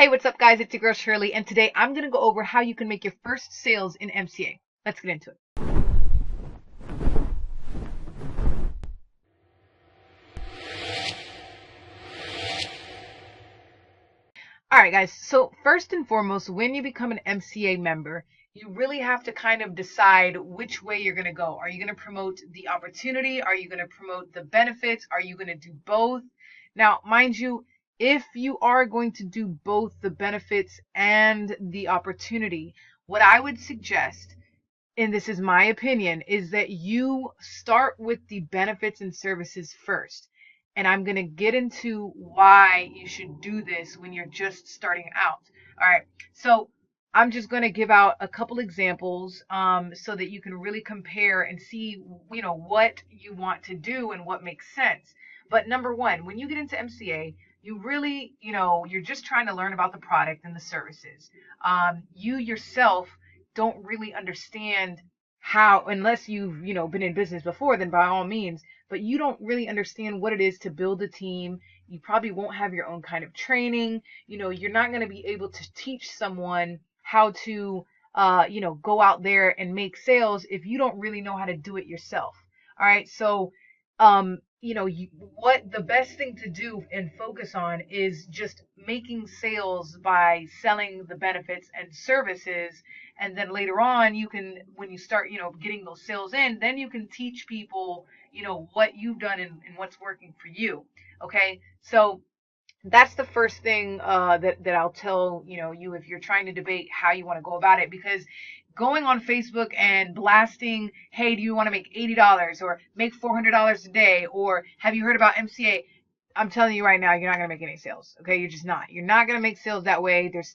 Hey, what's up, guys? It's your girl Shirley, and today I'm going to go over how you can make your first sales in MCA. Let's get into it. All right, guys. So, first and foremost, when you become an MCA member, you really have to kind of decide which way you're going to go. Are you going to promote the opportunity? Are you going to promote the benefits? Are you going to do both? Now, mind you, if you are going to do both the benefits and the opportunity, what I would suggest, and this is my opinion, is that you start with the benefits and services first. And I'm going to get into why you should do this when you're just starting out. All right. So I'm just going to give out a couple examples so that you can really compare and see, what you want to do and what makes sense. But number one, when you get into MCA, you really, you're just trying to learn about the product and the services. You yourself don't really understand how, unless you've been in business before, then by all means, but you don't really understand what it is to build a team. You probably won't have your own kind of training. You're not going to be able to teach someone how to go out there and make sales if you don't really know how to do it yourself. All right. So what the best thing to do and focus on is just making sales by selling the benefits and services. And then later on, you can, when you start, getting those sales in, then you can teach people, what you've done and what's working for you. Okay. So that's the first thing that I'll tell you if you're trying to debate how you want to go about it, because going on Facebook and blasting, hey, do you want to make $80 or make $400 a day, or have you heard about MCA? I'm telling you right now, you're not going to make any sales. Okay, you're just not. You're not going to make sales that way. There's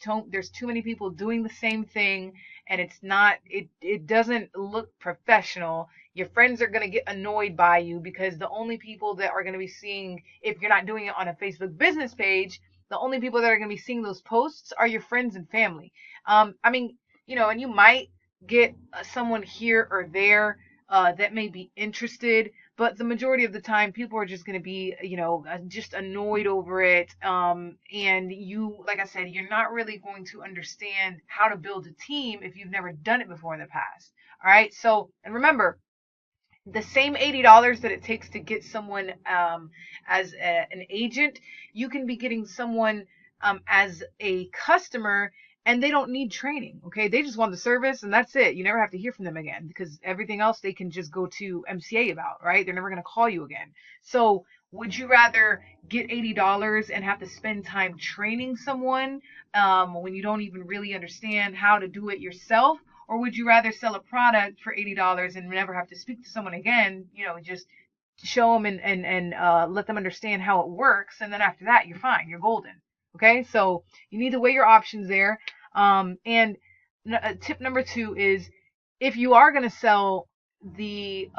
too many people doing the same thing, and it's not. It doesn't look professional. Your friends are going to get annoyed by you because the only people that are going to be seeing, if you're not doing it on a Facebook business page, the only people that are going to be seeing those posts are your friends and family. I mean, and you might get someone here or there that may be interested, but the majority of the time, people are just going to be, just annoyed over it. And you, like I said, you're not really going to understand how to build a team if you've never done it before in the past. All right. So, and remember, the same $80 that it takes to get someone as an agent, you can be getting someone as a customer, and they don't need training. Okay, they just want the service, and that's it. You never have to hear from them again, because everything else they can just go to MCA about, right? They're never going to call you again. So would you rather get $80 and have to spend time training someone when you don't even really understand how to do it yourself? Or would you rather sell a product for $80 and never have to speak to someone again? Just show them and let them understand how it works. And then after that, you're fine. You're golden. Okay. So you need to weigh your options there. And tip number two is, if you are going to sell the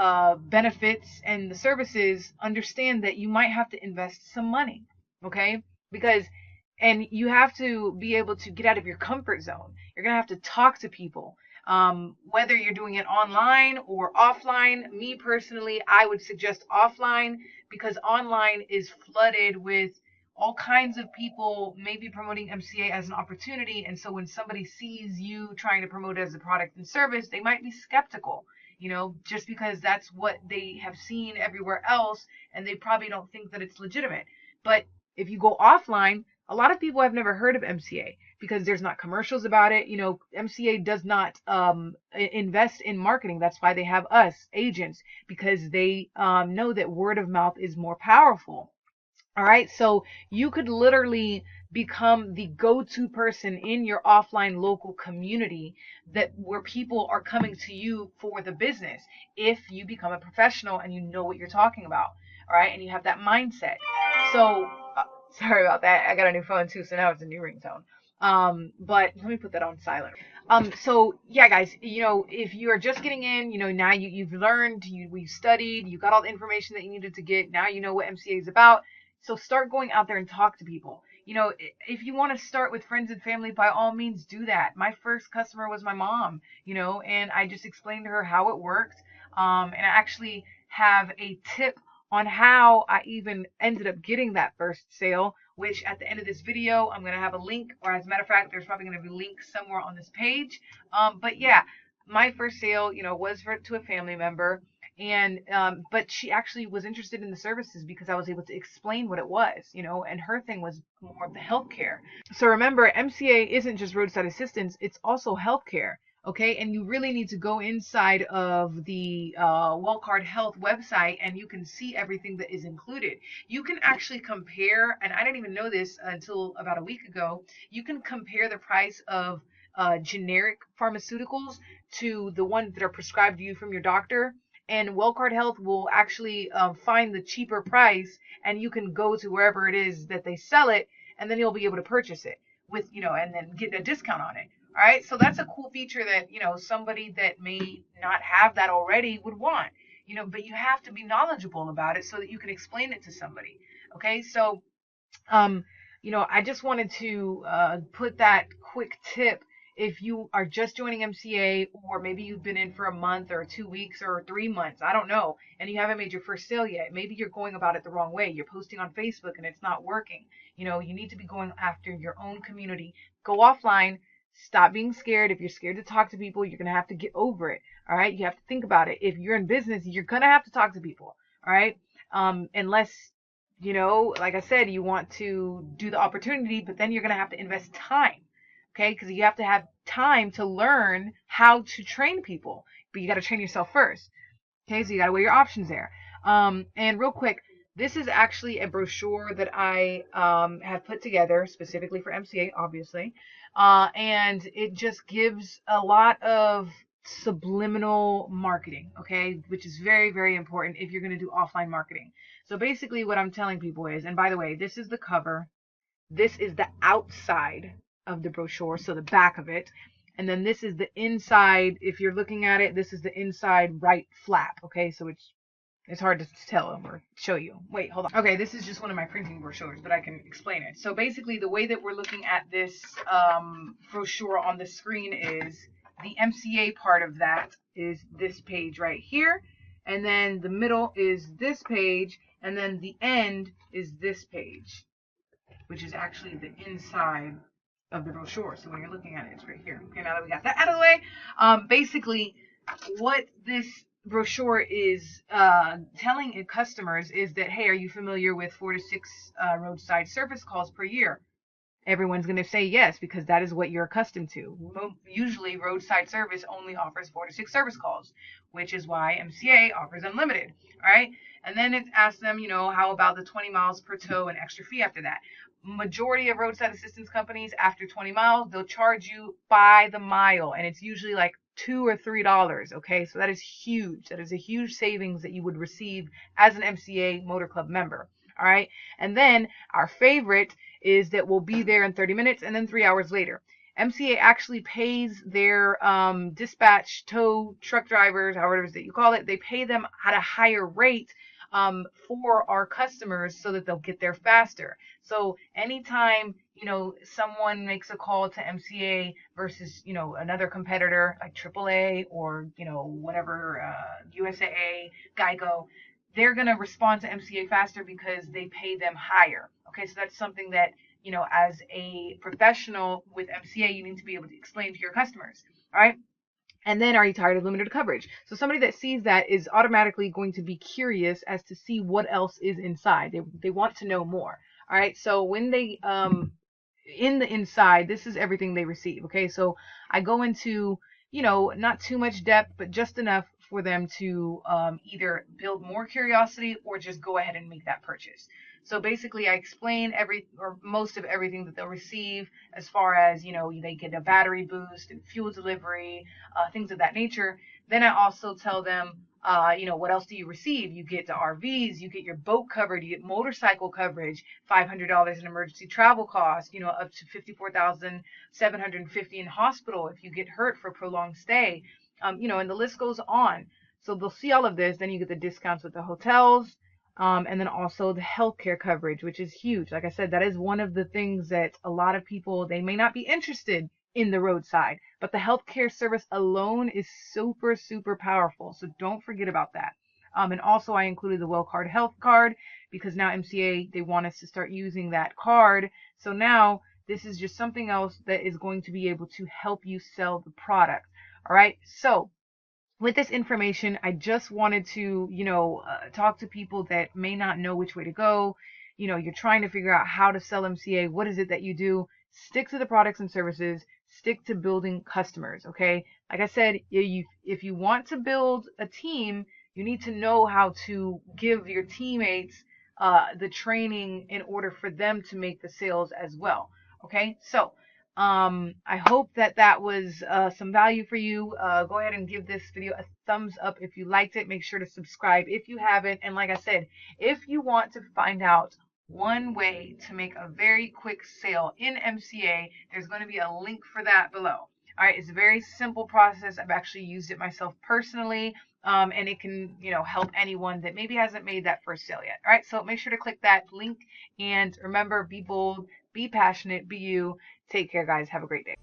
benefits and the services, understand that you might have to invest some money. Okay. And you have to be able to get out of your comfort zone. You're going to have to talk to people. Whether you're doing it online or offline, me personally, I would suggest offline, because online is flooded with all kinds of people maybe promoting MCA as an opportunity. And so when somebody sees you trying to promote it as a product and service, they might be skeptical, just because that's what they have seen everywhere else, and they probably don't think that it's legitimate. But if you go offline, a lot of people have never heard of MCA because there's not commercials about it. MCA does not invest in marketing. That's why they have us agents, because they know that word of mouth is more powerful. All right. So you could literally become the go-to person in your offline local community, that where people are coming to you for the business, if you become a professional and you know what you're talking about. All right. And you have that mindset. So sorry about that. I got a new phone too, so now it's a new ringtone. But let me put that on silent. So yeah, guys, if you are just getting in, now you've learned, we've studied, you got all the information that you needed to get. Now you know what MCA is about. So start going out there and talk to people. If you want to start with friends and family, by all means do that. My first customer was my mom, and I just explained to her how it worked. And I actually have a tip on how I even ended up getting that first sale, which at the end of this video, I'm going to have a link, or as a matter of fact, there's probably going to be a link somewhere on this page. But yeah, my first sale, was to a family member. And but she actually was interested in the services because I was able to explain what it was, and her thing was more of the healthcare. So remember, MCA isn't just roadside assistance, it's also healthcare. Okay, and you really need to go inside of the Wellcard Health website, and you can see everything that is included. You can actually compare, and I didn't even know this until about a week ago. You can compare the price of generic pharmaceuticals to the ones that are prescribed to you from your doctor. And Wellcard Health will actually find the cheaper price, and you can go to wherever it is that they sell it, and then you'll be able to purchase it with, and then get a discount on it. All right. So that's a cool feature that, somebody that may not have that already would want, but you have to be knowledgeable about it so that you can explain it to somebody. Okay. So, um, I just wanted to put that quick tip. If you are just joining MCA, or maybe you've been in for a month or 2 weeks or 3 months, I don't know, and you haven't made your first sale yet, maybe you're going about it the wrong way. You're posting on Facebook and it's not working. You need to be going after your own community. Go offline. Stop being scared. If you're scared to talk to people, you're going to have to get over it. All right. You have to think about it. If you're in business, you're going to have to talk to people. All right. Unless, like I said, you want to do the opportunity, but then you're going to have to invest time. Okay, because you have to have time to learn how to train people, but you got to train yourself first. Okay, so you got to weigh your options there. And real quick, this is actually a brochure that I have put together specifically for MCA, obviously, and it just gives a lot of subliminal marketing, okay, which is very, very important if you're going to do offline marketing. So basically, what I'm telling people is, and by the way, this is the cover. This is the outside of the brochure, so the back of it. And then this is the inside. If you're looking at it, this is the inside right flap. Okay, so it's hard to tell or show you. Wait, hold on. Okay, this is just one of my printing brochures, but I can explain it. So basically, the way that we're looking at this brochure on the screen is the MCA part of that is this page right here. And then the middle is this page. And then the end is this page, which is actually the inside of the brochure. So when you're looking at it, it's right here. Okay, now that we got that out of the way, basically what this brochure is telling customers is that, hey, are you familiar with 4 to 6 roadside service calls per year? Everyone's going to say yes, because that is what you're accustomed to. Usually, roadside service only offers 4 to 6 service calls, which is why MCA offers unlimited. All right. And then it asks them, how about the 20 miles per tow and extra fee after that? Majority of roadside assistance companies, after 20 miles, they'll charge you by the mile, and it's usually like $2 or $3. Okay. So that is huge. That is a huge savings that you would receive as an MCA Motor Club member. All right. And then our favorite is that we'll be there in 30 minutes and then 3 hours later. MCA actually pays their dispatch tow truck drivers, however it is that you call it, they pay them at a higher rate for our customers so that they'll get there faster. So anytime, someone makes a call to MCA versus, another competitor like AAA or, whatever, USAA, Geico, they're going to respond to MCA faster because they pay them higher. Okay, so that's something that, as a professional with MCA, you need to be able to explain to your customers. All right. And then, are you tired of limited coverage? So somebody that sees that is automatically going to be curious as to see what else is inside. They want to know more. All right. So when they, in the inside, this is everything they receive. Okay. So I go into, not too much depth, but just enough for them to either build more curiosity or just go ahead and make that purchase. So basically, I explain most of everything that they'll receive, as far as, they get a battery boost and fuel delivery, things of that nature. Then I also tell them, what else do you receive? You get the RVs, you get your boat covered, you get motorcycle coverage, $500 in emergency travel costs, up to $54,750 in hospital if you get hurt for a prolonged stay, and the list goes on. So they'll see all of this. Then you get the discounts with the hotels. And then also the healthcare coverage, which is huge. Like I said, that is one of the things that a lot of people, they may not be interested in the roadside, but the healthcare service alone is super, super powerful. So don't forget about that. And also I included the WellCard Health Card because now MCA, they want us to start using that card. So now this is just something else that is going to be able to help you sell the product. All right. So with this information, I just wanted to, talk to people that may not know which way to go. You're trying to figure out how to sell MCA. What is it that you do? Stick to the products and services. Stick to building customers. Okay. Like I said, if you want to build a team, you need to know how to give your teammates the training in order for them to make the sales as well. Okay. So I hope that was some value for you. Go ahead and give this video a thumbs up if you liked it. Make sure to subscribe if you haven't. And like I said, if you want to find out one way to make a very quick sale in MCA, there's going to be a link for that below. All right, it's a very simple process. I've actually used it myself personally, and it can, help anyone that maybe hasn't made that first sale yet. All right, so make sure to click that link, and remember, be bold, be passionate, be you. Take care, guys. Have a great day.